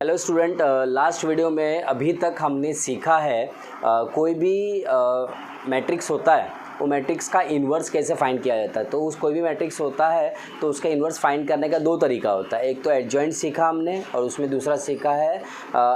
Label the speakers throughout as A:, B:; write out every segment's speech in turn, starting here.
A: Hello student, last video में अभी तक हमने सीखा है कोई भी मैट्रिक्स होता है वो मैट्रिक्स का इन्वर्स कैसे फाइंड किया जाता है। तो उस कोई भी मैट्रिक्स होता है तो उसका इन्वर्स फाइंड करने का दो तरीका होता है। एक तो एडजॉइंट सीखा हमने और उसमें दूसरा सीखा है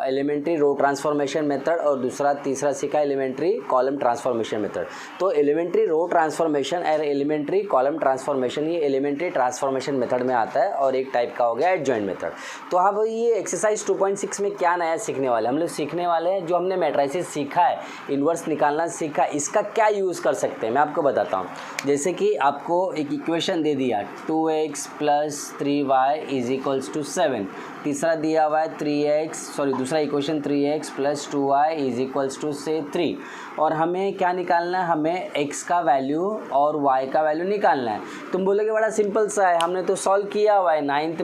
A: एलिमेंट्री रो ट्रांसफॉर्मेशन मेथड और तीसरा सीखा एलिमेंट्री कॉलम ट्रांसफॉर्मेशन मेथड। तो एलिमेंट्री रो ट्रांसफॉर्मेशन और एलिमेंट्री कॉलम ट्रांसफॉर्मेशन ये एलिमेंट्री ट्रांसफॉर्मेशन मेथड में आता है और एक टाइप का हो गया एडजॉइंट मेथड। तो अब ये एक्सरसाइज 2.6 में क्या नया सीखने वाले हम लोग सीखने वाले हैं, जो हमने मैट्रिसेस सीखा है, इन्वर्स निकालना सीखा, इसका क्या यूज़ कर सकते हैं मैं आपको बताता हूँ। जैसे कि आपको एक इक्वेशन दे दिया 2x + 3y = 7, तीसरा दिया हुआ है दूसरा इक्वेशन 3x + 2y = 3 और हमें क्या निकालना है, हमें x का वैल्यू और y का वैल्यू निकालना है। तुम बोलोगे बड़ा सिंपल सा है, हमने तो सॉल्व किया हुआ है, नाइन्थ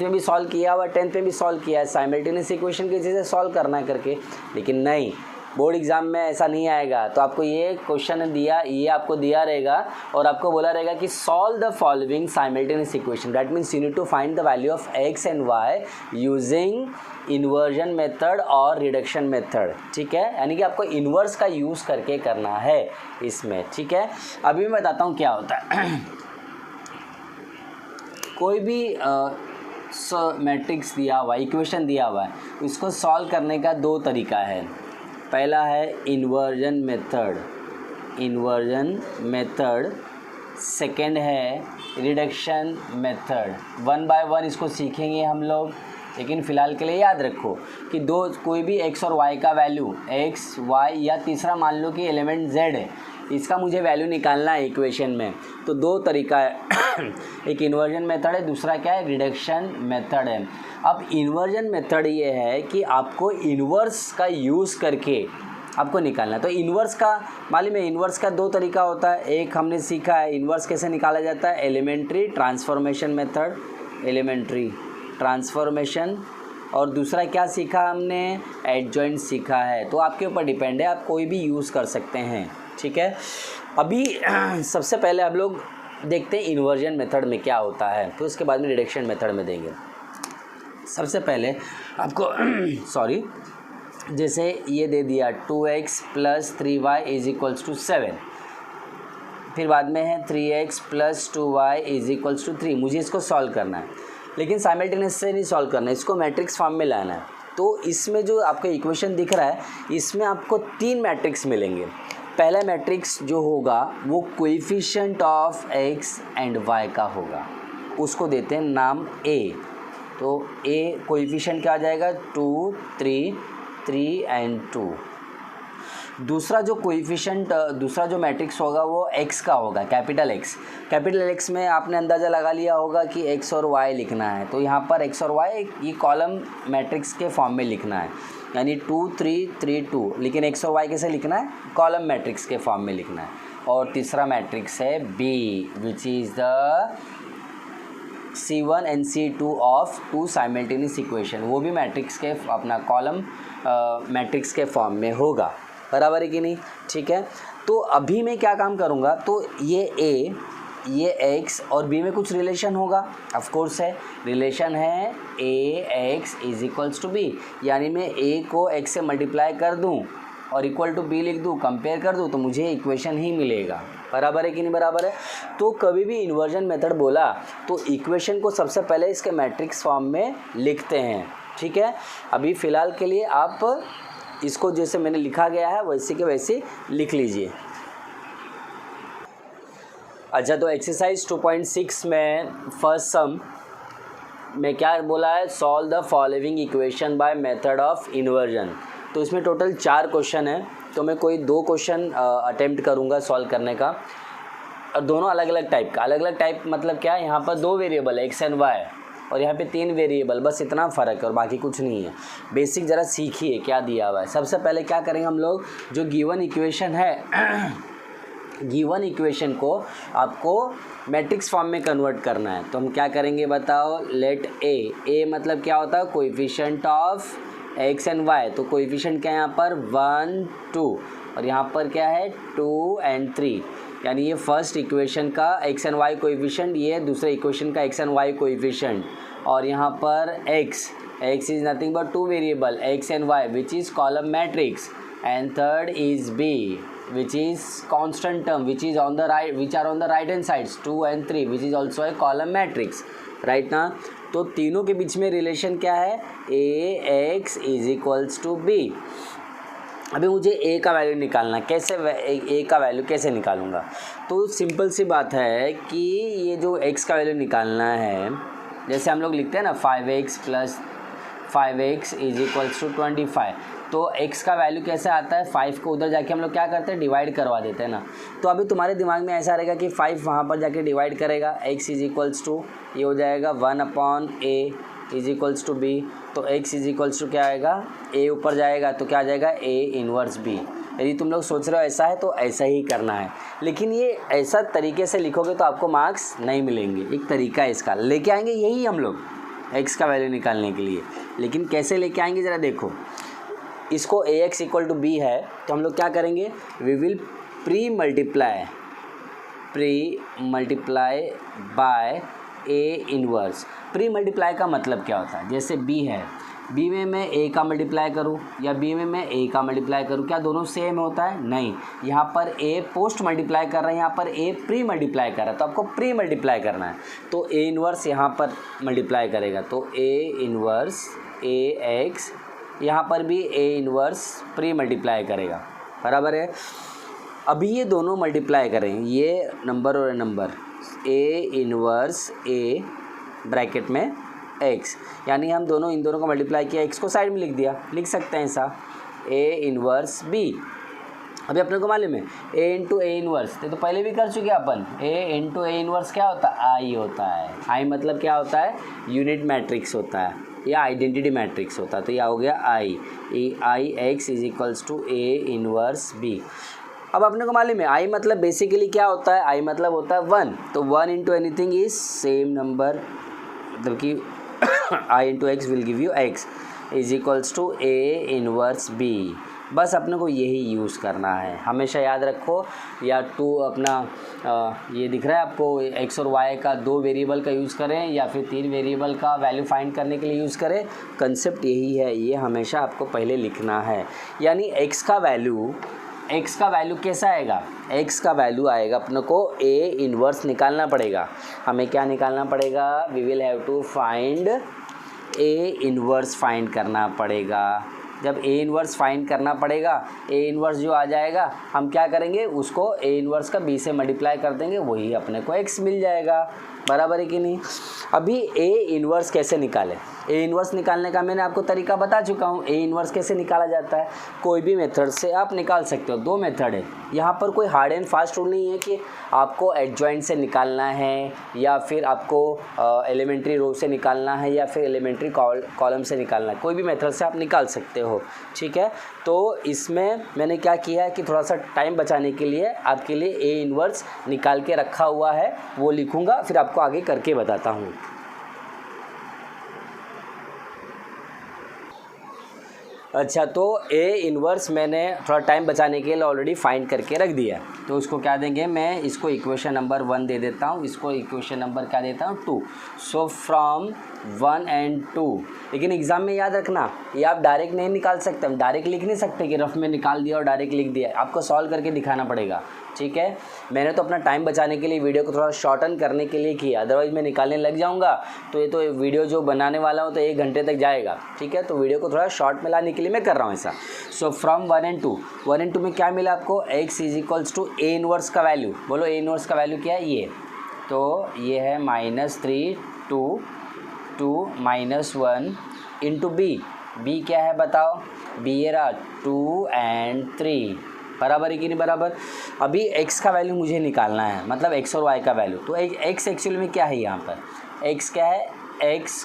A: में भी सॉल्व किया हुआ है, 10th में भी सॉल्व किया है, साइमल्टेनियस इक्वेशन की चीज़ें सॉल्व करना है करके। लेकिन नहीं, बोर्ड एग्जाम में ऐसा नहीं आएगा। तो आपको ये क्वेश्चन दिया, ये आपको दिया रहेगा और आपको बोला रहेगा कि solve the following simultaneous equation. That means you need to find the value of x and y using inversion method और रिडक्शन मेथड। ठीक है, यानी कि आपको इन्वर्स का यूज़ करके करना है इसमें। ठीक है, अभी मैं बताता हूँ क्या होता है। कोई भी मैट्रिक्स दिया हुआ, इक्वेशन दिया हुआ है, इसको सॉल्व करने का दो तरीका है। पहला है इन्वर्जन मेथड, सेकंड है रिडक्शन मेथड। 1 बाय 1 इसको सीखेंगे हम लोग, लेकिन फ़िलहाल के लिए याद रखो कि कोई भी x और y का वैल्यू x, y या तीसरा मान लो कि एलिमेंट z है, इसका मुझे वैल्यू निकालना है इक्वेशन में। तो दो तरीका है एक इन्वर्जन मेथड है, दूसरा क्या है, रिडक्शन मेथड है। अब इन्वर्जन मेथड ये है कि आपको इन्वर्स का यूज़ करके आपको निकालना है। तो इन्वर्स का मालूम है, इन्वर्स का दो तरीका होता है। एक हमने सीखा है इन्वर्स कैसे निकाला जाता है, elementary transformation method, elementary transformation, और दूसरा क्या सीखा हमने, एडजॉइंट सीखा है। तो आपके ऊपर डिपेंड है, आप कोई भी यूज़ कर सकते हैं। ठीक है, अभी सबसे पहले हम लोग देखते हैं इन्वर्जन मेथड में क्या होता है, तो उसके बाद में रिडक्शन मेथड में देंगे। सबसे पहले आपको जैसे ये दे दिया 2x + 3y = 7, फिर बाद में है 3x + 2y = 3। मुझे इसको सॉल्व करना है, लेकिन साइमल्टेनियस से नहीं सॉल्व करना है, इसको मैट्रिक्स फॉर्म में लाना है। तो इसमें जो आपको इक्वेशन दिख रहा है, इसमें आपको 3 मैट्रिक्स मिलेंगे। पहला मैट्रिक्स जो होगा वो coefficient of x and y का होगा, उसको देते हैं नाम a। तो a कोएफिशिएंट क्या आ जाएगा, 2, 3 एंड 2। दूसरा जो मैट्रिक्स होगा वो x का होगा, कैपिटल X में आपने अंदाज़ा लगा लिया होगा कि x और y लिखना है। तो यहाँ पर x और y ये कॉलम मैट्रिक्स के फॉर्म में लिखना है, यानी 2, 3, 3, 2। लेकिन x और y कैसे लिखना है, कॉलम मैट्रिक्स के फॉर्म में लिखना है। और तीसरा मैट्रिक्स है B, which is the C1 and C2 of 2 simultaneous equation. वो भी मैट्रिक्स के अपना कॉलम मैट्रिक्स के फॉर्म में होगा, बराबर है कि नहीं। ठीक है, तो अभी मैं क्या काम करूँगा, तो ये A, ये x और b में कुछ रिलेशन होगा, ऑफ कोर्स है, रिलेशन है ax = b, यानी मैं a को x से मल्टीप्लाई कर दूं और इक्वल टू b लिख दूं, कंपेयर कर दूं, तो मुझे इक्वेशन ही मिलेगा। बराबर है कि नहीं बराबर है। तो कभी भी इन्वर्जन मेथड बोला तो इक्वेशन को सबसे पहले इसके मैट्रिक्स फॉर्म में लिखते हैं। ठीक है, अभी फ़िलहाल के लिए आप इसको जैसे मैंने लिखा गया है वैसे के वैसे लिख लीजिए। अच्छा, तो एक्सरसाइज 2.6 में फर्स्ट सम में क्या बोला है, solve the following equation by method of inversion. तो इसमें टोटल 4 क्वेश्चन है, तो मैं कोई 2 क्वेश्चन अटेम्प्ट करूँगा सॉल्व करने का, और दोनों अलग अलग टाइप मतलब क्या है, यहाँ पर 2 वेरिएबल है x एंड y और यहाँ पे 3 वेरिएबल, बस इतना फ़र्क है और बाकी कुछ नहीं है। बेसिक ज़रा सीखिए क्या दिया हुआ है। सबसे पहले क्या करेंगे हम लोग, जो गिवन इक्वेशन है गिवन इक्वेशन को आपको मैट्रिक्स फॉर्म में कन्वर्ट करना है। तो हम क्या करेंगे बताओ, लेट a मतलब क्या होता है, coefficient of x and y। तो कोएफिशिएंट क्या है यहाँ पर, 1, 2, और यहाँ पर क्या है 2 एंड 3, यानी ये फर्स्ट इक्वेशन का x एंड y कोएफिशिएंट, ये दूसरे इक्वेशन का x एंड y कोएफिशिएंट, और यहाँ पर x x is nothing but two variable x and y which is column matrix, and third is b which is constant term which is on the right, which are on the right hand sides 2 and 3 which is also a column matrix, right ना। तो तीनों के बीच में relation क्या है, ax is equals to b। अभी मुझे a का वैल्यू निकालना, कैसे a का वैल्यू कैसे निकालूंगा, तो सिंपल सी बात है कि ये जो x का वैल्यू निकालना है, जैसे हम लोग लिखते हैं ना 5x plus 5x is equals to 25, तो x का वैल्यू कैसे आता है, 5 को उधर जाके हम लोग क्या करते हैं, डिवाइड करवा देते हैं ना। तो अभी तुम्हारे दिमाग में ऐसा रहेगा कि 5 वहाँ पर जाके डिवाइड करेगा, x इज इक्वल्स टू ये हो जाएगा 1/a is equals to b, तो x इज इक्वल्स टू क्या आएगा, a ऊपर जाएगा तो क्या आ जाएगा a इन्वर्स b। यदि तुम लोग सोच रहे हो ऐसा है तो ऐसा ही करना है, लेकिन ये ऐसा तरीके से लिखोगे तो आपको मार्क्स नहीं मिलेंगे। एक तरीका है इसका, लेके आएंगे यही हम लोग x का वैल्यू निकालने के लिए, लेकिन कैसे लेके आएंगे ज़रा देखो। इसको ax इक्वल टू b है तो हम लोग क्या करेंगे, we will pre multiply by a inverse. Pre multiply का मतलब क्या होता है, जैसे b है, b में मैं a का मल्टीप्लाई करूँ या b में मैं a का मल्टीप्लाई करूँ, क्या दोनों सेम होता है, नहीं। यहाँ पर a पोस्ट मल्टीप्लाई कर रहा है, यहाँ पर a प्री मल्टीप्लाई कर रहा है, तो आपको प्री मल्टीप्लाई करना है, तो a इन्वर्स यहाँ पर मल्टीप्लाई करेगा, तो a इन्वर्स ax, यहाँ पर भी a इन्वर्स प्री मल्टीप्लाई करेगा, बराबर है। अभी ये दोनों मल्टीप्लाई करें, ये नंबर और number, a inverse a bracket में x, यानी हम दोनों इन दोनों को मल्टीप्लाई किया, x को साइड में लिख दिया, लिख सकते हैं ऐसा a इन्वर्स b। अभी अपने को मालूम है a इंटू a इन्वर्स, तो पहले भी कर चुके अपन, a इंटू a इन्वर्स क्या होता है, i होता है। i मतलब क्या होता है, यूनिट मैट्रिक्स होता है या आइडेंटिटी मैट्रिक्स होता है, तो यह हो गया i x is equals to a inverse b। अब अपने को मालूम है i मतलब बेसिकली क्या होता है, i मतलब होता है 1, तो 1 into anything is same number, मतलब कि i into X will give you x is equals to a inverse b। बस अपने को यही यूज़ करना है, हमेशा याद रखो। या टू अपना ये दिख रहा है आपको, x और y का 2 वेरिएबल का यूज़ करें या फिर 3 वेरिएबल का वैल्यू फाइंड करने के लिए यूज़ करें, कंसेप्ट यही है, ये हमेशा आपको पहले लिखना है। यानी x का वैल्यू कैसा आएगा, x का वैल्यू आएगा अपने को a इन्वर्स निकालना पड़ेगा। हमें क्या निकालना पड़ेगा, we will have to find a inverse find करना पड़ेगा। जब a इन्वर्स फाइंड करना पड़ेगा, a इन्वर्स जो आ जाएगा हम क्या करेंगे, उसको a इन्वर्स का b से मल्टीप्लाई कर देंगे, वही अपने को x मिल जाएगा, बराबर है कि नहीं। अभी a इन्वर्स कैसे निकालें, a इन्वर्स निकालने का मैंने आपको तरीका बता चुका हूँ। a इन्वर्स कैसे निकाला जाता है, कोई भी मेथड से आप निकाल सकते हो, 2 मेथड है। यहाँ पर कोई हार्ड एंड फास्ट रूल नहीं है कि आपको एडजॉइंट से निकालना है या फिर आपको एलिमेंट्री रो से निकालना है या फिर एलिमेंट्री कॉलम से निकालना है, कोई भी मेथड से आप निकाल सकते हो, ठीक है। तो इसमें मैंने क्या किया है कि थोड़ा सा टाइम बचाने के लिए आपके लिए a इन्वर्स निकाल के रखा हुआ है, वो लिखूँगा फिर आपको आगे करके बताता हूँ। अच्छा, तो a इन्वर्स मैंने थोड़ा टाइम बचाने के लिए ऑलरेडी फाइंड करके रख दिया, तो उसको क्या देंगे, मैं इसको इक्वेशन नंबर 1 दे देता हूँ, इसको इक्वेशन नंबर क्या देता हूँ 2। सो फ्रॉम 1 and 2, लेकिन एग्ज़ाम में याद रखना ये आप डायरेक्ट नहीं निकाल सकते, हम डायरेक्ट लिख नहीं सकते कि रफ में निकाल दिया और डायरेक्ट लिख दिया, आपको सॉल्व करके दिखाना पड़ेगा, ठीक है। मैंने तो अपना टाइम बचाने के लिए वीडियो को थोड़ा शॉर्टन करने के लिए किया, अदरवाइज़ मैं निकालने लग जाऊँगा तो ये तो वीडियो जो बनाने वाला हूँ तो 1 घंटे तक जाएगा, ठीक है। तो वीडियो को थोड़ा शॉर्ट में लाने के लिए मैं कर रहा हूँ ऐसा। सो फ्रॉम 1 and 2 में क्या मिला आपको, x is equals to a inverse का वैल्यू, बोलो a इन्वर्स का वैल्यू क्या है, ये तो ये है -3 2 -1 इंटू b क्या है बताओ, b ये रहा 2 and 3, बराबर है कि नहीं बराबर। अभी x का वैल्यू मुझे निकालना है, मतलब x और y का वैल्यू, तो x एक्चुअल में क्या है, यहाँ पर x क्या है, x,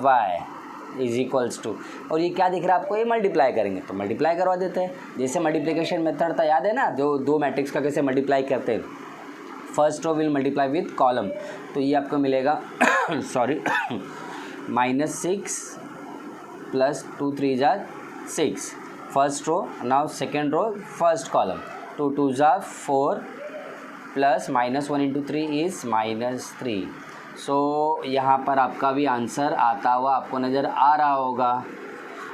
A: y is equals to, और ये क्या दिख रहा है आपको, ये मल्टीप्लाई करेंगे तो मल्टीप्लाई करवा देते हैं, जैसे मल्टीप्लिकेशन मेथड था, याद है ना, जो 2 मैट्रिक्स का कैसे मल्टीप्लाई करते हैं, first row will multiply with column, तो ये आपको मिलेगा sorry -6 + 2 3 = 6 first row, now second row first column, 2 2 = 4 plus -1 × 3 is -3, so यहाँ पर आपका भी आंसर आता हुआ आपको नज़र आ रहा होगा।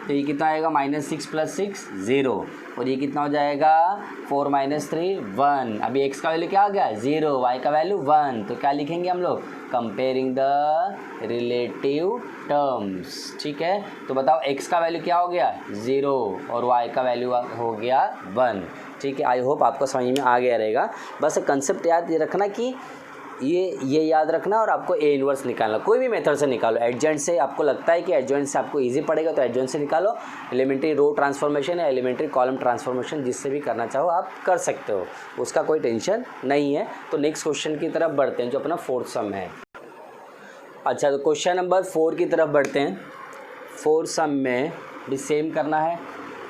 A: तो ये कितना आएगा, -6 + 6 0, और ये कितना हो जाएगा 4 - 3 1। अभी x का वैल्यू क्या आ गया 0, y का वैल्यू 1, तो क्या लिखेंगे हम लोग, कंपेयरिंग द रिलेटिव टर्म्स। ठीक है, तो बताओ x का वैल्यू क्या हो गया 0 और y का वैल्यू हो गया 1। ठीक है, आई होप आपको समझ में आ गया रहेगा। बस कंसेप्ट याद रखना कि ये याद रखना, और आपको ए इनवर्स निकालना, कोई भी मेथड से निकालो। एडजॉइंट से आपको लगता है कि एडजॉइंट से आपको इजी पड़ेगा तो एडजॉइंट से निकालो, एलिमेंट्री रो ट्रांसफॉर्मेशन या एलिमेंट्री कॉलम ट्रांसफॉर्मेशन जिससे भी करना चाहो आप कर सकते हो, उसका कोई टेंशन नहीं है। तो नेक्स्ट क्वेश्चन की तरफ बढ़ते हैं जो अपना 4th सम है। अच्छा, तो क्वेश्चन नंबर 4 की तरफ बढ़ते हैं। 4 सम में भी सेम करना है।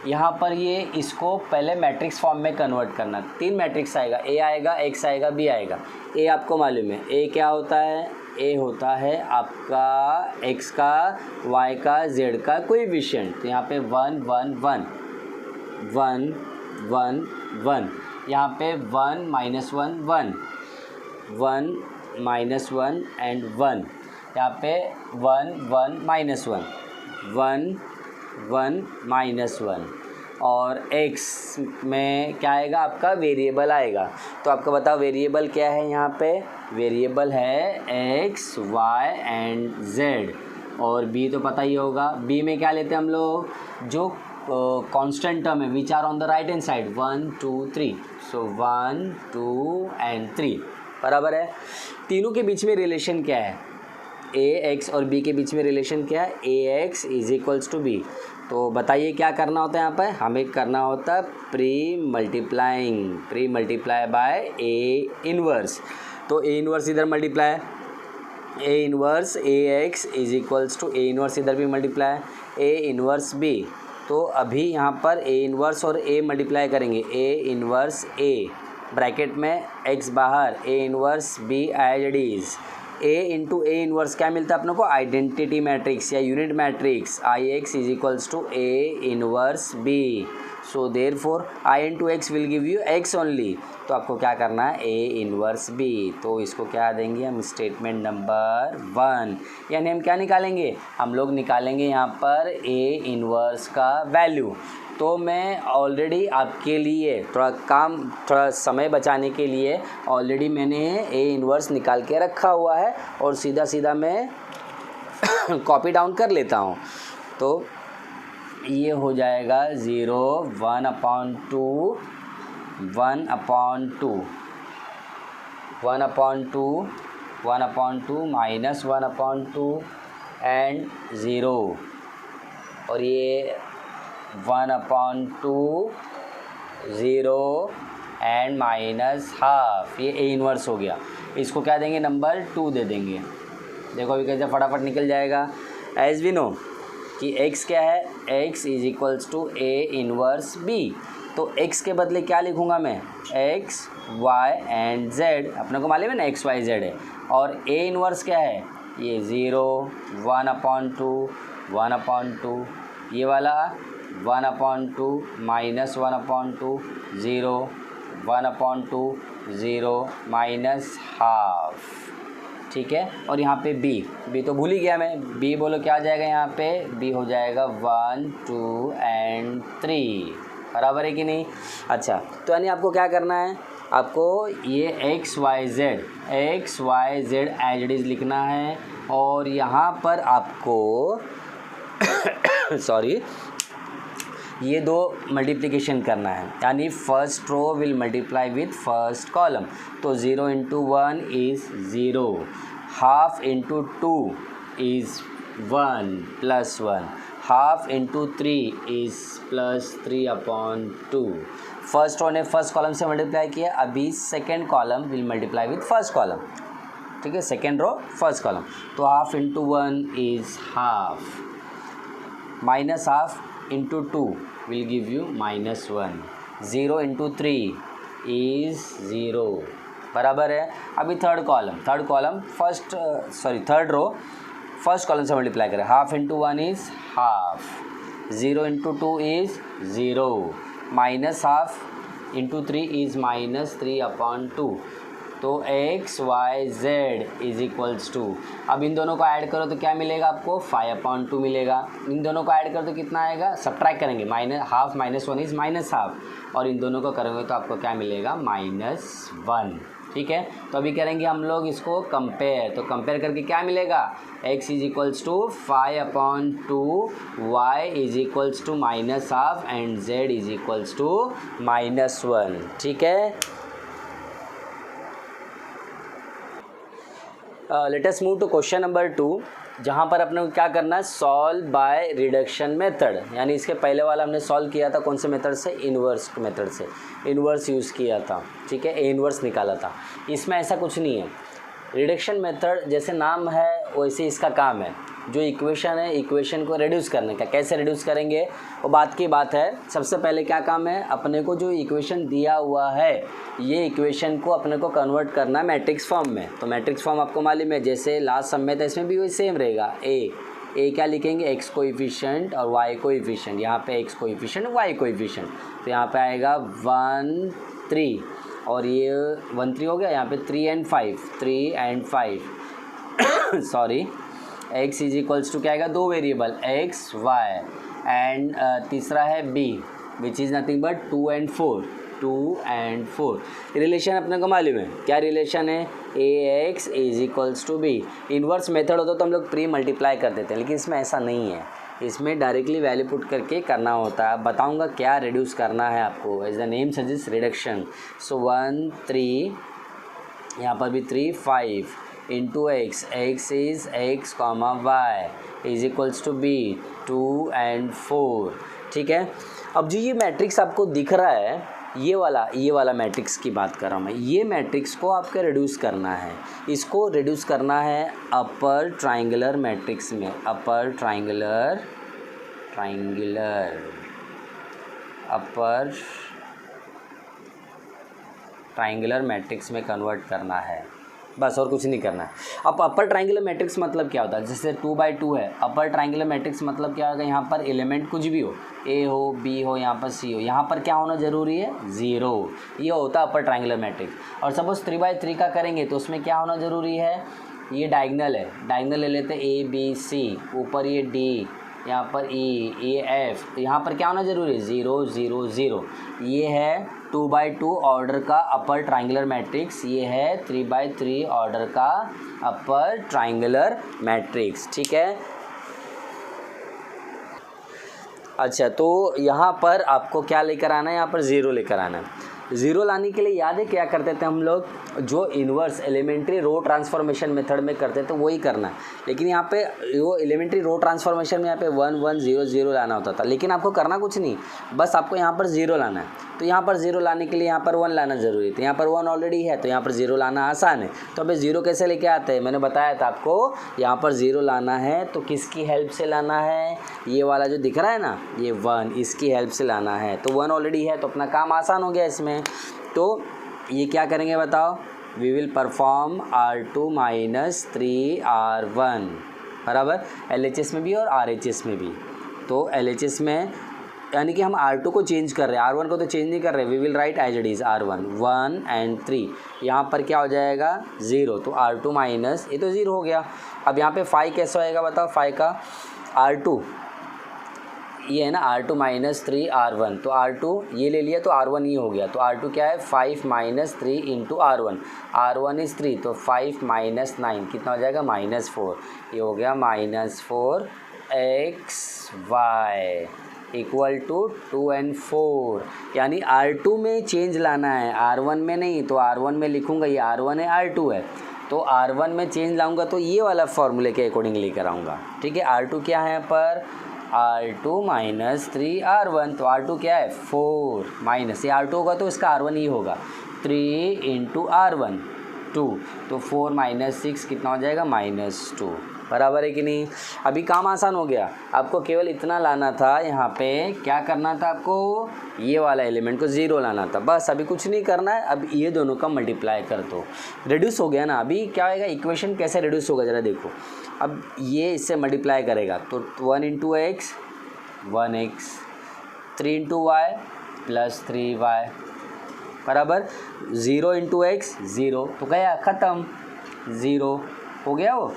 A: यहाँ पर ये इसको पहले मैट्रिक्स फॉर्म में कन्वर्ट करना। 3 मैट्रिक्स आएगा, ए आएगा, एक्स आएगा, बी आएगा। ए आपको मालूम है, ए क्या होता है, ए होता है आपका एक्स का, वाई का, जेड का कोएफिशिएंट। तो यहाँ पे 1 1 1 1 1 1, यहाँ पे 1 - 1 1 1 - 1 एंड 1, यहाँ पे 1 1 - 1 1 1 -1, और x में क्या आएगा आपका वेरिएबल आएगा। तो आपको बताओ वेरिएबल क्या है, यहाँ पे वेरिएबल है x y एंड z, और b तो पता ही होगा। b में क्या लेते हैं हम लोग, जो कांस्टेंट टर्म है which are on the right hand side, 1 2 3, so 1 2 and 3 बराबर है। तीनों के बीच में रिलेशन क्या है, ए एक्स और बी के बीच में रिलेशन क्या है, A X is equals to B. तो बताइए क्या करना होता है यहाँ पर, हमें करना होता है pre multiply by A inverse. तो ए इनवर्स इधर multiply, A inverse A X is equals to A inverse इधर भी मल्टीप्लाई, ए इनवर्स बी। तो अभी यहाँ पर ए इनवर्स और ए मल्टीप्लाई करेंगे, ए इनवर्स ए ब्रैकेट में एक्स बाहर, A inverse B as it is. A into A inverse क्या मिलता है अपने को, आइडेंटिटी मैट्रिक्स या unit matrix, I X is equals to A inverse B. So therefore I into X will give you X only. तो आपको क्या करना है, ए इनवर्स बी। तो इसको क्या देंगे हम, स्टेटमेंट नंबर 1, यानी हम क्या निकालेंगे, हम लोग निकालेंगे यहाँ पर ए इनवर्स का वैल्यू। तो मैं ऑलरेडी आपके लिए थोड़ा समय बचाने के लिए ऑलरेडी मैंने ए इनवर्स निकाल के रखा हुआ है, और सीधा सीधा मैं कॉपी डाउन कर लेता हूँ। तो ये हो जाएगा 0 1/2 1/2 1/2 1/2 -1/2 एंड 0, और ये 1/2 0 एंड -12, ये ए इनवर्स हो गया। इसको क्या देंगे, नंबर 2 दे देंगे। देखो अभी कैसे फटाफट निकल जाएगा। एज वी नो कि x क्या है, x is equals to A inverse b। तो x के बदले क्या लिखूँगा मैं, x y एंड z, अपने को मालूम है ना x y z है। और a इनवर्स क्या है, ये 0 1/2 1/2, ये वाला 1/2 -1/2 0 1/2 0 -12, ठीक है। और यहाँ पे b तो भूल ही गया मैं, b बोलो क्या आ जाएगा यहाँ पे, b हो जाएगा 1 2 एंड 3, बराबर है कि नहीं। अच्छा, तो यानी आपको क्या करना है, आपको ये X Y Z as it is लिखना है, और यहाँ पर आपको सॉरी ये दो मल्टीप्लिकेशन करना है, यानी first row will multiply with first column. तो 0 × 1 is 0, half into 2 is 1 + 1, half into 3 is +3/2। First row ने फर्स्ट कॉलम से मल्टीप्लाई किया, अभी second column will multiply with first column, ठीक है, सेकेंड रो फर्स्ट कॉलम। तो half into 1 is half, -half into 2 will give you -1, 0 × 3 is 0, बराबर है। अभी third column third row first column से मल्टीप्लाई करें, half into 1 is half, 0 × 2 is 0, -half into 3 is -3/2। तो X Y Z is equals to, अब इन दोनों को ऐड करो तो क्या मिलेगा आपको 5/2 मिलेगा। इन दोनों को ऐड करो तो कितना आएगा, सब्ट्रैक्ट करेंगे, -1/2 -1 इज -1/2 और इन दोनों को करेंगे तो आपको क्या मिलेगा -1। ठीक है, तो अभी करेंगे हम लोग इसको कंपेयर, तो कंपेयर करके क्या मिलेगा, x is equals to 5/2, y is equals to -1/2 and z is equals to -1। ठीक है, let us move to question number 2, जहाँ पर अपने को क्या करना है, सॉल्व बाय रिडक्शन मेथड, यानी इसके पहले वाला हमने सॉल्व किया था कौन से मेथड से, इन्वर्स मेथड से, इन्वर्स यूज़ किया था। ठीक है, ए इन्वर्स निकाला था। इसमें ऐसा कुछ नहीं है, रिडक्शन मेथड जैसे नाम है वैसे इसका काम है, जो इक्वेशन है इक्वेशन को रिड्यूस करने का। कैसे रिड्यूस करेंगे वो बात की बात है। सबसे पहले क्या काम है, अपने को जो इक्वेशन दिया हुआ है ये इक्वेशन को अपने को कन्वर्ट करना है मैट्रिक्स फॉर्म में। तो मैट्रिक्स फॉर्म आपको मालूम है, जैसे लास्ट सम में था इसमें भी वही सेम रहेगा। ए क्या लिखेंगे, एक्स कोएफिशिएंट और वाई कोएफिशिएंट, यहाँ पे एक्स कोएफिशिएंट वाई कोएफिशिएंट, तो यहाँ पे आएगा 1 3 और ये 1 3 हो गया, यहाँ पे 3 and 5 sorry, x is equals to क्या आएगा, दो वेरिएबल x y एंड तीसरा है b which is nothing but 2 and 4। Relation अपने को मालूम है, क्या रिलेशन है, ax is equals to b। Inverse method होता तो हम लोग प्री मल्टीप्लाई कर देते हैं, लेकिन इसमें ऐसा नहीं है, इसमें डायरेक्टली वैल्यू पुट करके करना होता है। बताऊंगा क्या रिड्यूस करना है आपको, as the name suggest reduction. So 1 3, यहाँ पर भी 3 5 into X, X is x comma Y is equals to b 2 and 4। ठीक है, अब जो ये मैट्रिक्स आपको दिख रहा है, ये वाला मैट्रिक्स की बात कर रहा हूँ मैं, ये मैट्रिक्स को आपको रिड्यूस करना है। इसको रिड्यूस करना है अपर ट्राइंगुलर मैट्रिक्स में, अपर ट्राइंगुलर मैट्रिक्स में कन्वर्ट करना है, बस और कुछ नहीं करना है। अब अपर ट्राइंगुलर मैट्रिक्स मतलब क्या होता है, जैसे 2/2 है, अपर ट्राइंगुलर मैट्रिक्स मतलब क्या होगा, यहाँ पर एलिमेंट कुछ भी हो, ए हो बी हो यहाँ पर सी हो, यहाँ पर क्या होना ज़रूरी है, 0, ये होता है अपर ट्राइंगुलर मैट्रिक्स। और सपोज 3/3 का करेंगे तो उसमें क्या होना ज़रूरी है, ये डायगनल है, डायगनल ले लेते हैं ए बी सी, ऊपर ये डी, यहाँ पर ई एफ, यहाँ पर क्या होना ज़रूरी है, 0 0 0। ये है 2/2 ऑर्डर का अपर ट्राइंगुलर मैट्रिक्स, ये है 3/3 ऑर्डर का अपर ट्राइंगुलर मैट्रिक्स। ठीक है, अच्छा, तो यहाँ पर आपको क्या लेकर आना है, यहाँ पर 0 लेकर आना है। 0 लाने के लिए याद है क्या करते थे हम लोग, जो inverse elementary row transformation method में करते थे वही करना है। लेकिन यहाँ पे वो एलिमेंट्री रो ट्रांसफॉर्मेशन में यहाँ पे 1 1 0 0 लाना होता था, लेकिन आपको करना कुछ नहीं, बस आपको यहाँ पर 0 लाना है। तो यहाँ पर 0 लाने के लिए यहाँ पर 1 लाना ज़रूरी है, तो यहाँ पर 1 ऑलरेडी है, तो यहाँ पर 0 लाना आसान है। तो अभी 0 कैसे लेके आते हैं, मैंने बताया था आपको, यहाँ पर 0 लाना है तो किसकी हेल्प से लाना है, ये वाला जो दिख रहा है ना, ये 1, इसकी हेल्प से लाना है। तो 1 ऑलरेडी है तो अपना काम आसान हो गया इसमें। तो ये क्या करेंगे बताओ, we will perform R2 - 3R1 बराबर, LHS में भी और RHS में भी। तो LHS में यानी कि हम R2 को चेंज कर रहे हैं, R1 को तो चेंज नहीं कर रहे, we will write as it is R1 1 and 3। यहाँ पर क्या हो जाएगा 0, तो R2 माइनस ये तो 0 हो गया। अब यहाँ पे 5 कैसे होएगा बताओ, 5 का R2 ये है ना, R2 - 3R1, तो R2 ये ले लिया तो R1 ये हो गया, तो R2 क्या है 5 - 3 इंटू R1, R1 इज़ 3, तो 5 - 9 कितना हो जाएगा -4, ये हो गया -4 XY इक्वल टू 2 and 4। यानी R2 में चेंज लाना है, R1 में नहीं, तो R1 में लिखूँगा ये R1 है R2 है, तो R1 में चेंज लाऊंगा तो ये वाला फॉर्मूले के अकॉर्डिंग लेकर आऊँगा। ठीक है, R2 क्या है यहाँ पर, R2 - 3R1, तो R2 क्या है 4 माइनस, ये R2 होगा तो इसका R1 ही होगा, 3 इंटू R1 2, तो 4 - 6 कितना हो जाएगा -2, बराबर है कि नहीं। अभी काम आसान हो गया, आपको केवल इतना लाना था, यहाँ पे क्या करना था आपको, ये वाला एलिमेंट को 0 लाना था, बस अभी कुछ नहीं करना है। अब ये दोनों का मल्टीप्लाई कर दो, रिड्यूस हो गया ना। अभी क्या होगा, इक्वेशन कैसे रिड्यूस होगा ज़रा देखो, अब ये इससे मल्टीप्लाई करेगा तो 1 into x 1x, 3 into Y +3y, बराबर 0 इंटू एक्स 0 तो गया ख़त्म, 0 हो गया वो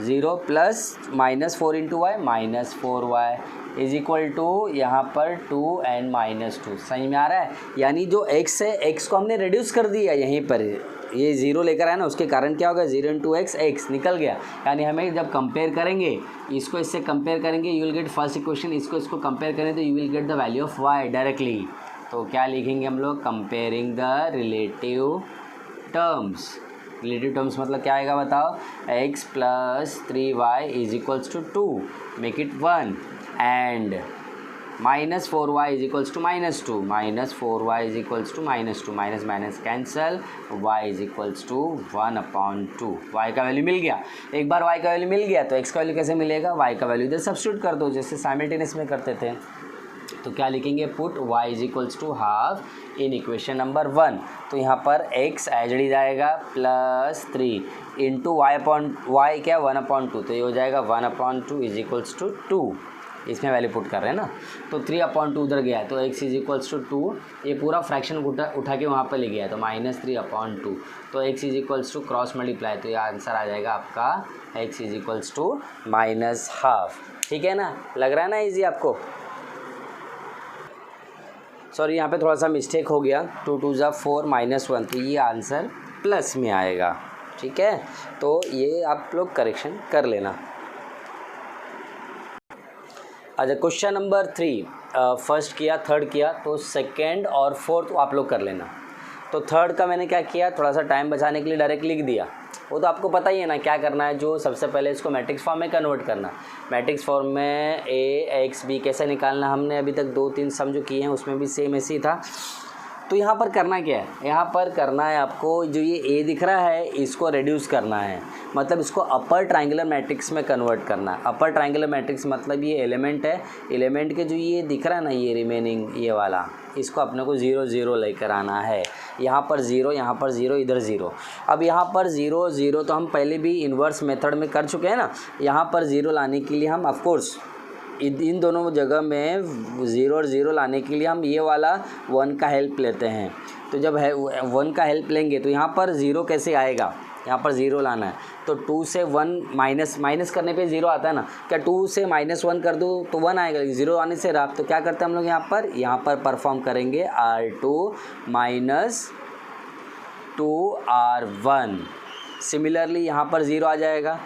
A: 0 plus -4 into y -4y is equal to यहाँ पर 2 एंड -2। सही में आ रहा है, यानी जो x है x को हमने रिड्यूस कर दिया यहीं पर, ये 0 लेकर आया ना, उसके कारण क्या होगा 0 इंटू एक्स एक्स निकल गया। यानी हमें जब कंपेयर करेंगे इसको इससे कंपेयर करेंगे you will get first equation, इसको कंपेयर करें तो you will get the value of y directly. तो क्या लिखेंगे हम लोग, comparing the relative terms. Relative terms मतलब क्या आएगा बताओ, x plus 3y is equals to 2 make it 1 and -4y is equals to -2 -4y is equals to -2 minus minus cancel, y is equals to 1/2। y का value मिल गया। एक बार y का वैल्यू मिल गया तो x का वैल्यू कैसे मिलेगा, y का वैल्यू इधर सब्स्टिट्यूट कर दो जैसे साइमल्टेनियस में करते थे। तो क्या लिखेंगे, put y is equals to half in equation number 1। तो यहाँ पर x एज इट इज आएगा +3 इंटू y क्या 1/2, तो ये हो जाएगा 1/2 इज इक्वल्स टू 2। इसमें वैल्यू पुट कर रहे हैं ना, तो 3/2 उधर गया तो x इज इक्वल्स टू 2, ये पूरा फ्रैक्शन उठा के वहाँ पर ले गया तो -3/2, तो x is equals to cross multiply, तो ये आंसर आ जाएगा आपका x इज इक्वल्स टू -12। ठीक है ना, लग रहा है ना इजी आपको। सॉरी यहाँ पे थोड़ा सा मिस्टेक हो गया, 2 2 ज़ा 4 -1, तो ये आंसर प्लस में आएगा। ठीक है, तो ये आप लोग करेक्शन कर लेना। अच्छा, क्वेश्चन नंबर 3 फर्स्ट किया, थर्ड किया, तो सेकंड और फोर्थ आप लोग कर लेना। तो थर्ड का मैंने क्या किया, थोड़ा सा टाइम बचाने के लिए डायरेक्ट लिख दिया। वो तो आपको पता ही है ना क्या करना है, जो सबसे पहले इसको मैट्रिक्स फॉर्म में कन्वर्ट करना। मैट्रिक्स फॉर्म में a(x,b) कैसे निकालना, हमने अभी तक 2-3 सम जो किए हैं उसमें भी सेम ऐसे ही था। तो यहाँ पर करना क्या है, यहाँ पर करना है आपको जो ये a दिख रहा है इसको रिड्यूस करना है, मतलब इसको अपर ट्रायंगुलर मैट्रिक्स में कन्वर्ट करना है। अपर ट्रायंगुलर मैट्रिक्स मतलब ये एलिमेंट है, एलिमेंट के जो ये दिख रहा है ना ये रिमेनिंग ये वाला, इसको अपने को 0 0 लेकर आना है। यहाँ पर 0, यहाँ पर 0, इधर 0। अब यहाँ पर 0 0 तो हम पहले भी इन्वर्स मेथड में कर चुके हैं ना। यहाँ पर 0 लाने के लिए हम ऑफकोर्स इन दोनों जगह में 0 और 0 लाने के लिए हम ये वाला 1 का हेल्प लेते हैं। तो जब है 1 का हेल्प लेंगे तो यहाँ पर 0 कैसे आएगा, यहाँ पर 0 लाना है तो 2 से 1 माइनस करने पे 0 आता है ना, क्या 2 से -1 कर दूँ तो 1 आएगा, 0 आने से रहा। तो क्या करते हैं हम लोग यहाँ पर परफॉर्म करेंगे R2 - 2R1। सिमिलरली यहाँ पर 0 आ जाएगा।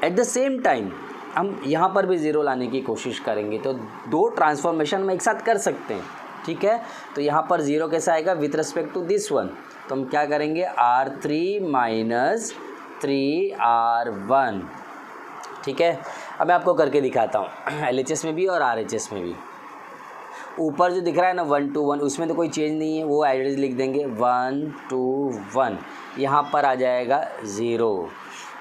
A: एट द सेम टाइम हम यहाँ पर भी 0 लाने की कोशिश करेंगे, तो 2 ट्रांसफॉर्मेशन में एक साथ कर सकते हैं। ठीक है, तो यहाँ पर 0 कैसा आएगा with respect to this one, तो हम क्या करेंगे R3 - 3R1। ठीक है, अब मैं आपको करके दिखाता हूँ LHS में भी और RHS में भी। ऊपर जो दिख रहा है ना 1 2 1, उसमें तो कोई चेंज नहीं है, वो एड्रेस लिख देंगे 1 2 1। यहाँ पर आ जाएगा 0।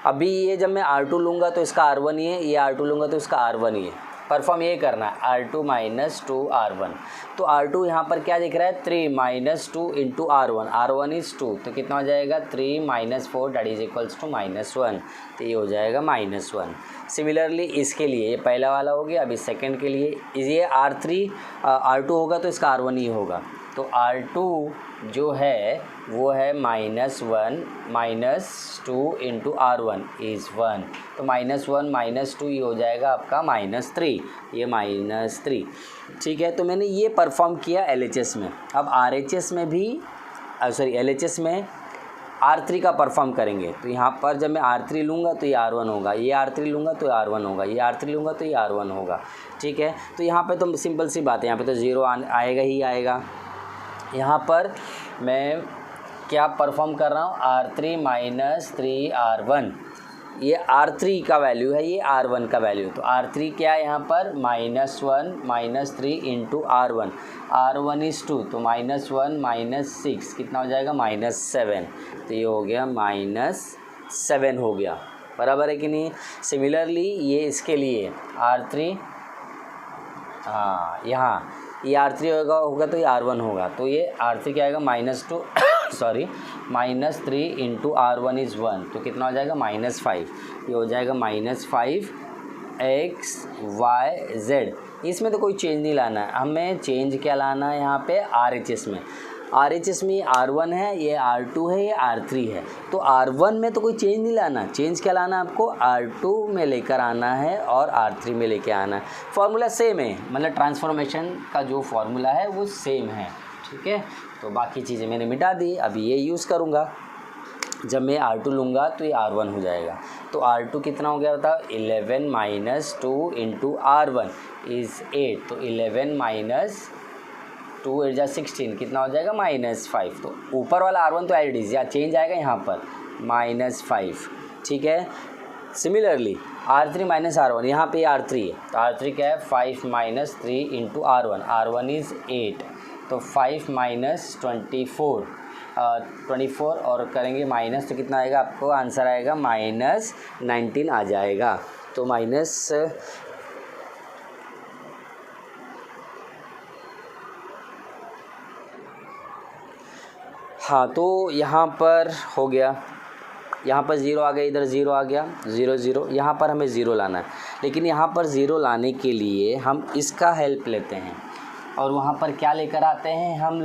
A: अभी ये जब मैं R2 लूँगा तो इसका R1 ही है, ये R2 लूँगा तो इसका R1 ही है। परफॉर्म ये करना है R2 - 2R1। तो R2 यहाँ पर क्या दिख रहा है 3 - 2 इंटू R1, R1 इज़ 2, तो कितना हो जाएगा 3 - 4 दैट इज इक्वल्स टू -1, तो ये हो जाएगा -1। सिमिलरली इसके लिए ये पहला वाला हो गया। अभी सेकंड के लिए ये R2 होगा तो इसका R1 ही होगा। तो R2 जो है वो है -1 - 2 इंटू R1 इज़ 1, तो -1 - 2 ये हो जाएगा आपका -3, ये -3। ठीक है, तो मैंने ये परफॉर्म किया LHS में। अब RHS में भी LHS में R3 का परफॉर्म करेंगे। तो यहाँ पर जब मैं R3 लूँगा तो ये R1 होगा, ये R3 लूँगा तो R1 होगा, ये R3 लूँगा तो ये R1 होगा। ठीक है, तो यहाँ पे तो सिंपल सी बात है, यहाँ पे तो 0 आएगा ही आएगा। यहाँ पर मैं क्या परफॉर्म कर रहा हूँ R3 - 3R1, ये R3 का वैल्यू है, ये R1 का वैल्यू। तो R3 क्या है यहाँ पर -1 - 3 इंटू R1, R1 इज़ 2, तो -1 - 6 कितना हो जाएगा -7, तो ये हो गया -7 हो गया। बराबर है कि नहीं। सिमिलरली ये इसके लिए R3, हाँ यहाँ ये R3 होगा तो ये R1 होगा, तो ये R3 क्या आएगा -3 इंटू R1 इज़ 1, तो कितना हो जाएगा -5, ये हो जाएगा -5 x y z। इसमें तो कोई चेंज नहीं लाना है हमें, चेंज क्या लाना है यहाँ पे RHS में। RHS में R1 है, ये R2 है, ये R3 है। तो R1 में तो कोई चेंज नहीं लाना, चेंज क्या लाना आपको R2 में लेकर आना है और R3 में लेकर आना है। फार्मूला सेम है, मतलब ट्रांसफॉर्मेशन का जो फार्मूला है वो सेम है, ठीक है। तो बाकी चीज़ें मैंने मिटा दी, अभी ये यूज़ करूँगा। जब मैं R2 लूँगा तो ये R1 हो जाएगा। तो R2 कितना हो गया बताओ, 11 माइनस 2 इंटू R1 इज़ 8। तो 11 माइनस 2 8 जा 16 कितना हो जाएगा, -5। तो ऊपर वाला R1 तो एज इट इज़, या चेंज आएगा यहाँ पर -5, ठीक है। सिमिलरली R3 माइनस R1, यहाँ पे R3 है, तो R3 क्या है, 5 माइनस 3 इंटू R1 इज़ 8। तो 5 माइनस 24 और करेंगे माइनस, तो कितना आएगा आपको, आंसर आएगा -19 आ जाएगा। तो माइनस हाँ, तो यहाँ पर हो गया, यहाँ पर 0 आ गया, इधर 0 आ गया, 0 0, यहाँ पर हमें 0 लाना है। लेकिन यहाँ पर 0 लाने के लिए हम इसका हेल्प लेते हैं, और वहाँ पर क्या लेकर आते हैं हम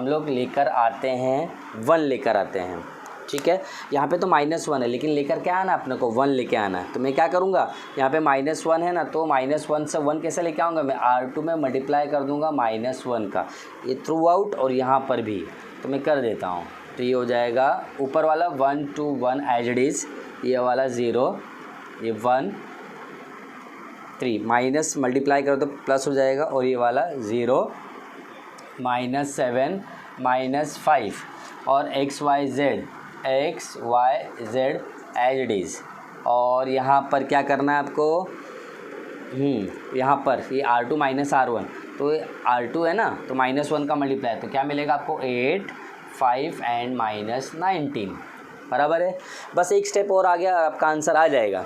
A: लोग लेकर आते हैं 1 लेकर आते हैं, ठीक है। यहाँ पे तो -1 है, लेकिन लेकर क्या आना अपने को, 1 लेके आना है। तो मैं क्या करूँगा, यहाँ पे -1 है ना, तो -1 से 1 कैसे लेके आऊँगा, मैं R2 में मल्टीप्लाई कर दूँगा -1 का, ये थ्रू आउट और यहाँ पर भी, तो मैं कर देता हूँ। तो ये हो जाएगा ऊपर वाला 1 to 1 एज इट इज़, ये वाला 0, ये 1 3 माइनस मल्टीप्लाई करो तो प्लस हो जाएगा, और ये वाला 0 -7 -5 और x y z as it is. और यहाँ पर क्या करना है आपको, यहाँ पर ये R2 माइनस R1, तो R2 है ना, तो -1 का मल्टीप्लाई, तो क्या मिलेगा आपको, 8 5 एंड -19 बराबर है। बस एक स्टेप और आ गया, आपका आंसर आ जाएगा।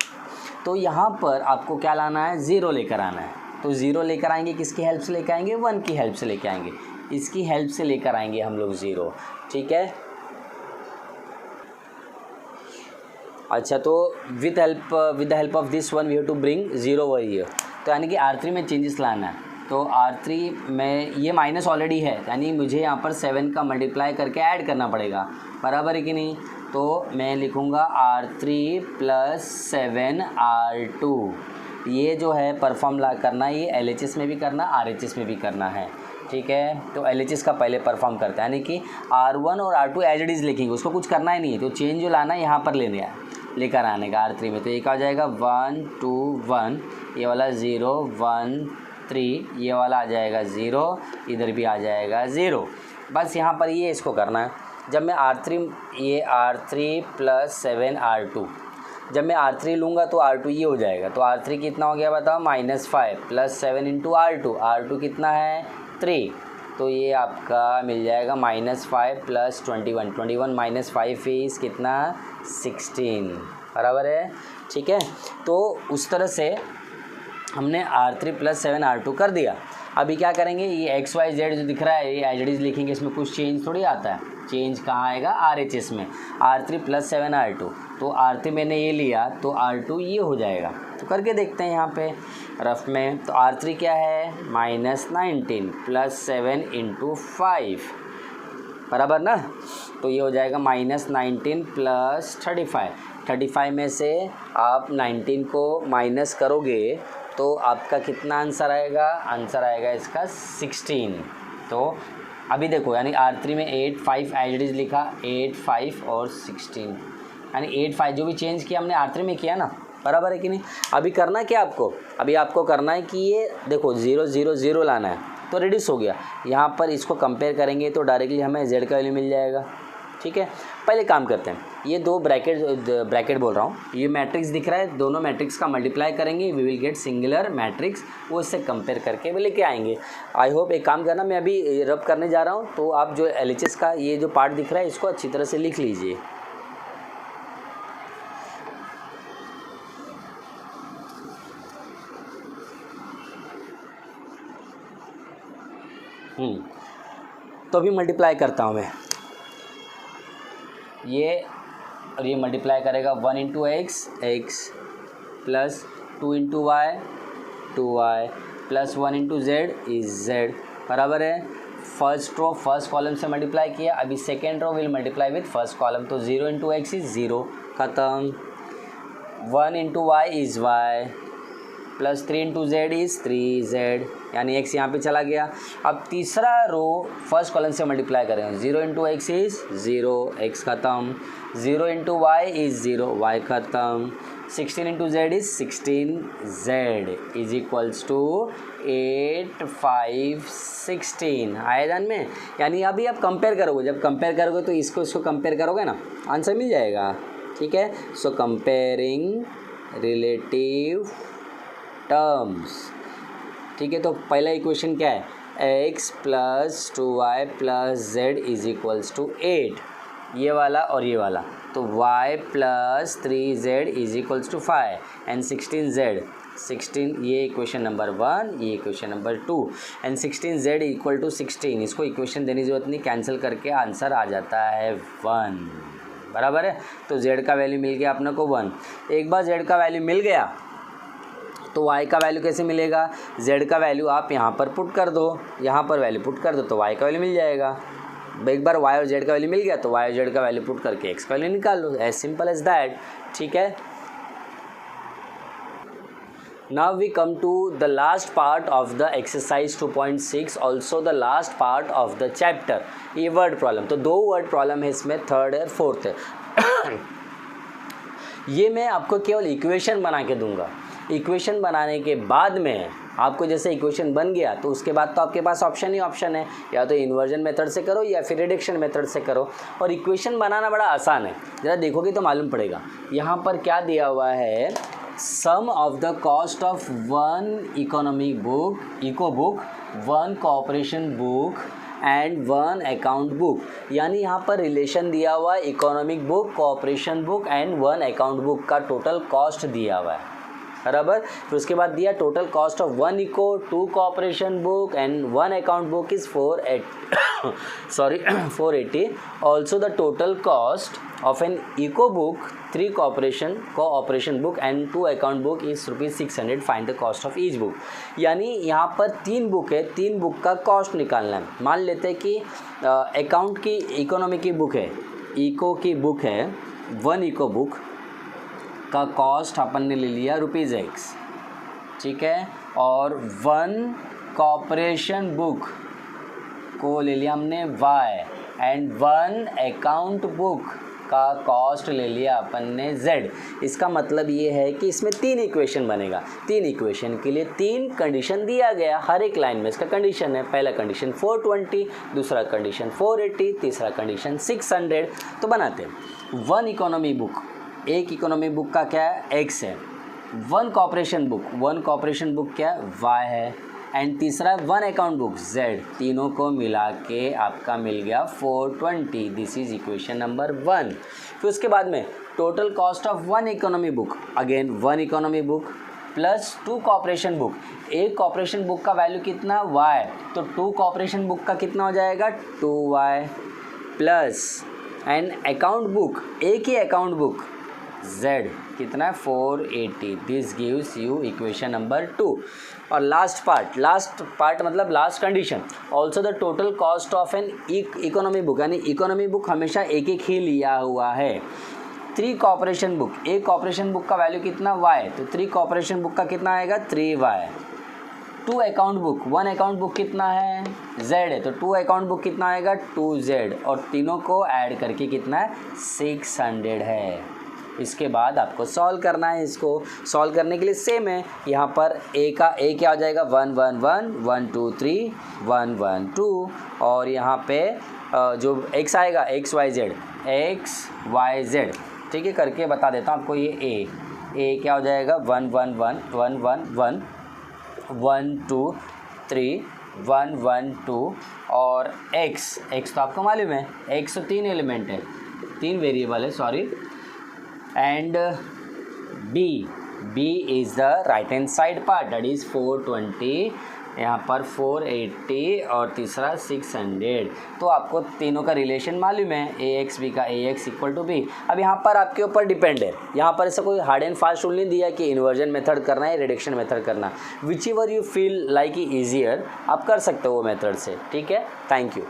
A: तो यहाँ पर आपको क्या लाना है, 0 लेकर आना है। तो 0 लेकर आएंगे, किसकी हेल्प से लेकर आएंगे, 1 की हेल्प से लेकर आएंगे, इसकी हेल्प से लेकर आएंगे हम लोग 0, ठीक है। अच्छा, तो with the help of this one we have to bring 0 over here. तो यानी कि R3 में चेंजेस लाना है। तो R3 में ये माइनस ऑलरेडी है, यानी मुझे यहाँ पर 7 का मल्टीप्लाई करके ऐड करना पड़ेगा, बराबर है कि नहीं। तो मैं लिखूँगा R3 + 7 R2। ये जो है परफॉर्म करना, ये LHS में भी करना, RHS में भी करना है, ठीक है। तो LHS का पहले परफॉर्म करता है, यानी कि R1 और R2 एज इट इज़ लिखेंगे, उसको कुछ करना ही नहीं है। तो चेंज जो लाना है यहाँ पर लेकर आने का R3 में। तो ये क्या हो जाएगा, 1 2 1, ये वाला 0 1 3, ये वाला आ जाएगा 0, इधर भी आ जाएगा 0। बस यहाँ पर ये इसको करना है। जब मैं ये R3 + 7 R2, जब मैं R3 लूँगा तो R2 ये हो जाएगा। तो R3 कितना हो गया बताओ, -5 + 7 इंटू R2 कितना है, 3। तो ये आपका मिल जाएगा -5 + 21 -5 इज़ कितना, 16 बराबर है, ठीक है। तो उस तरह से हमने R3 + 7 R2 कर दिया। अभी क्या करेंगे, ये x y z जो दिख रहा है ये एज इट इज़ लिखेंगे, इसमें कुछ चेंज थोड़ी आता है। चेंज कहाँ आएगा, RHS में। R3 + 7 R2, तो R3 मैंने ये लिया तो R2 ये हो जाएगा। तो करके देखते हैं यहाँ पे रफ में। तो R3 क्या है, -19 + 7 इंटू 5 बराबर ना। तो ये हो जाएगा -19 + 35 में से आप 19 को माइनस करोगे तो आपका कितना आंसर आएगा, आंसर आएगा इसका 16। तो अभी देखो, यानी R3 में 8 5 एज इट इज़ लिखा, 8 5 और 16, यानी 8 5 जो भी चेंज किया हमने R3 में किया ना, बराबर है कि नहीं। अभी करना क्या आपको, अभी आपको करना है कि ये देखो 0 0 0 लाना है, तो रिड्यूस हो गया। यहाँ पर इसको कंपेयर करेंगे तो डायरेक्टली हमें z का वैल्यू मिल जाएगा, ठीक है। पहले काम करते हैं, ये दो ब्रैकेट बोल रहा हूँ, ये मैट्रिक्स दिख रहा है, दोनों मैट्रिक्स का मल्टीप्लाई करेंगे, we will get singular matrix, वो इससे कंपेयर करके भी लेके आएंगे। आई होप एक काम करना, मैं अभी रब करने जा रहा हूँ, तो आप जो LHS का ये जो पार्ट दिख रहा है इसको अच्छी तरह से लिख लीजिए। तो अभी मल्टीप्लाई करता हूँ मैं, ये और ये मल्टीप्लाई करेगा 1 into x plus 2 into y 2y plus 1 into z is z बराबर है। फर्स्ट रो फर्स्ट कॉलम से मल्टीप्लाई किया, अभी second row will multiply with first column, तो 0 इंटू एक्स इज़ 0, ख़त्म। 1 इंटू वाई इज़ वाई, plus 3 into z is 3z, यानी x यहाँ पे चला गया। अब तीसरा रो फर्स्ट कॉलम से मल्टीप्लाई करेंगे, 0 इंटू एक्स इज़ 0, x ख़त्म। 0 इंटू वाई इज़ 0, y ख़त्म। 16 into z is 16z is equals to 8 5 16, आए ध्यान में। यानी अभी आप कंपेयर करोगे, जब कंपेयर करोगे तो इसको कंपेयर करोगे ना, आंसर मिल जाएगा, ठीक है। सो कंपेयरिंग रिलेटिव टर्म्स, ठीक है। तो पहला इक्वेशन क्या है, x plus 2y plus z is equals to 8, ये वाला और ये वाला, तो y plus 3z is equals to 5 and 16, ये इक्वेशन नंबर 1, ये equation number 2 and 16z equal to 16, इसको इक्वेशन देने की जरूरत नहीं, कैंसिल करके आंसर आ जाता है 1, बराबर है। तो z का वैल्यू मिल गया अपने को 1। एक बार z का वैल्यू मिल गया तो y का वैल्यू कैसे मिलेगा, z का वैल्यू आप यहाँ पर पुट कर दो, यहाँ पर वैल्यू पुट कर दो तो y का वैल्यू मिल जाएगा। एक बार y और z का वैल्यू मिल गया तो y और z का वैल्यू पुट करके x का वैल्यू निकाल लो, एज सिंपल एज दैट, ठीक है। Now we come to the last part of the exercise 2.6, also the last part of the chapter, ये वर्ड प्रॉब्लम। तो 2 वर्ड प्रॉब्लम है इसमें, थर्ड है फोर्थ है। ये मैं आपको केवल इक्वेशन बना के दूंगा, इक्वेशन बनाने के बाद में आपको जैसे इक्वेशन बन गया तो उसके बाद तो आपके पास ऑप्शन ही ऑप्शन है, या तो इन्वर्जन मेथड से करो या फिर रिडक्शन मेथड से करो। और इक्वेशन बनाना बड़ा आसान है, ज़रा देखोगे तो मालूम पड़ेगा। यहाँ पर क्या दिया हुआ है, sum of the cost of 1 economic book, eco book, 1 cooperation book and 1 account book, यानी यहाँ पर रिलेशन दिया हुआ है economic book, cooperation book and 1 account book का टोटल कॉस्ट दिया हुआ है, बराबर। फिर उसके बाद दिया total cost of 1 eco, 2 cooperation book and 1 account book is 480। Also the total cost of an eco book, 3 corporation book and 2 account book is ₹600, find the cost of each book. यानी यहाँ पर 3 बुक है, 3 book का cost निकालना है। मान लेते हैं कि अकाउंट की इकोनॉमी की बुक है, इको की बुक है, 1 इको बुक का कॉस्ट अपन ने ले लिया ₹X, ठीक है, और 1 कॉपरेशन बुक को ले लिया हमने Y एंड 1 अकाउंट बुक का कॉस्ट ले लिया अपन ने Z। इसका मतलब ये है कि इसमें 3 इक्वेशन बनेगा, 3 इक्वेशन के लिए 3 कंडीशन दिया गया, हर एक लाइन में इसका कंडीशन है। पहला कंडीशन 420, दूसरा कंडीशन 480, तीसरा कंडीशन 600। तो बनाते हैं 1 इकोनॉमी बुक, एक इकोनॉमी बुक का क्या है, x है। 1 कॉपरेशन बुक क्या है, y है, एंड तीसरा 1 अकाउंट बुक z। तीनों को मिला के आपका मिल गया 420, दिस इज इक्वेशन नंबर 1। फिर उसके बाद में total cost of 1 economy book, again 1 economy book plus 2 cooperation book. एक कॉपरेशन बुक का वैल्यू कितना, y, तो 2 कॉपरेशन बुक का कितना हो जाएगा, 2y, plus and account book, एक ही अकाउंट बुक z कितना है, 480। This gives you equation number 2। और लास्ट पार्ट मतलब last condition, also the total cost of an economy book, यानी इकोनॉमी बुक हमेशा एक ही लिया हुआ है। 3 कॉपरेशन बुक, एक कॉपरेशन बुक का वैल्यू कितना, y, तो 3 कॉपरेशन बुक का कितना आएगा, 3y। 2 account book, 1 account book कितना है, z है, तो 2 अकाउंट बुक कितना आएगा, 2z, और तीनों को ऐड करके कितना है, 600 है। इसके बाद आपको सॉल्व करना है। इसको सॉल्व करने के लिए सेम है, यहाँ पर a का a क्या हो जाएगा, 1 1 1 1 2 3 1 1 2, और यहाँ पे जो x आएगा x y z, ठीक है, करके बता देता हूँ आपको। ये a क्या हो जाएगा, 1 1 1 1 1 1 1 2 3 1 1 2, और x तो आपको मालूम है, x तो 3 एलिमेंट है, 3 वेरिएबल है, sorry, and b is the right hand side part, that is 420 यहाँ पर 480 और तीसरा 600। तो आपको तीनों का रिलेशन मालूम है, ए एक्स बी का, ए एक्स इक्वल टू बी। अब यहाँ पर आपके ऊपर डिपेंड है, यहाँ पर ऐसा कोई हार्ड एंड फास्ट रूल नहीं दिया कि इन्वर्जन मेथड करना है, रिडक्शन मेथड करना। Which ever you feel like easier आप कर सकते हो वो मेथड से, ठीक है। Thank you.